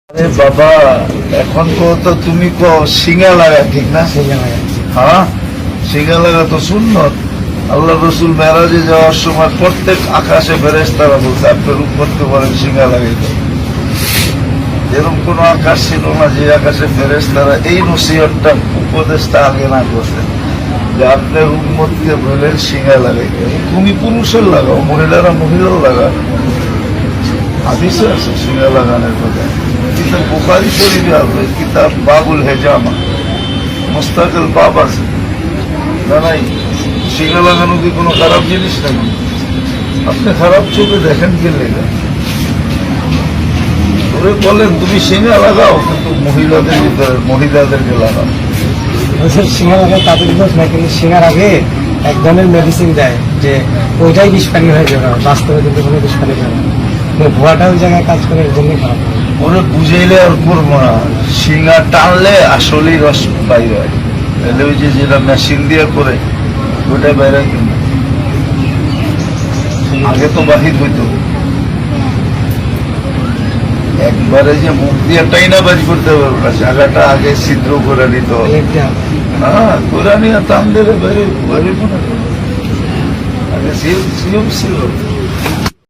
আরে বাবা, এখন তো তুমি সিঙ্গা লাগা, ঠিক না? হ্যাঁ, সিঙ্গা লাগা তো সুন্নত। আল্লাহ রসুল মেরাজে যাওয়ার সময় প্রত্যেক আকাশে ফেরেশতারা বলছে আপনার উম্মতকে বলেন সিঙ্গা লাগাইতে। এরকম কোন আকাশ ছিল না যে আকাশে ফেরেশতারা এই নসিহতটা উপদেশটা আগে না করছে যে আপনার উম্মতকে বলেন সিঙ্গা লাগাইতে। তুমি পুরুষের লাগাও, মহিলারা মহিলাও লাগা, হাদিসে আছে সিঙ্গা লাগানোর কথা। কিতাব বুখারী শরীফে আছে, কিতাব বাবুল হেজামা, মুস্তাকিল বাব আছে। জানাই সিঙ্গা লাগানো কি কোনো খারাপ জিনিস নাকি? আপনি খারাপ চোখে দেখেন কি লেগে? ওরে বলেন তুমি সিঙ্গা লাগাও, কিন্তু মহিলাদের ভিতরে মহিলাদেরকে লাগাও। সিঙ্গার আগে তাদের দোষ না, কিন্তু সিঙ্গার আগে এক ধরনের মেডিসিন দেয় যে ওইটাই বিষ পানি হয়ে যাবে, বাস্তবে কিন্তু কোনো বিষ পানি হয় না। ভুয়াটা ওই জায়গায় কাজ করে, এর জন্যই খারাপ। ওরে বুঝাইলে আর করবো না, সিঙ্গা টানলে আসলেই রস বাইর হয়। তাহলে ওই যে যেটা মেশিন দিয়ে করে ওইটা বাইরে, কিন্তু আগে তো বাহির হইতো। একবারে যে মুখ দিয়ে টাইনা বাজ করতে পারবো না, জায়গাটা আগে ছিদ্র করে নিত। হ্যাঁ, করে নিয়ে টান দিলে বাইরে বাইরে আগে সিএম ছিল।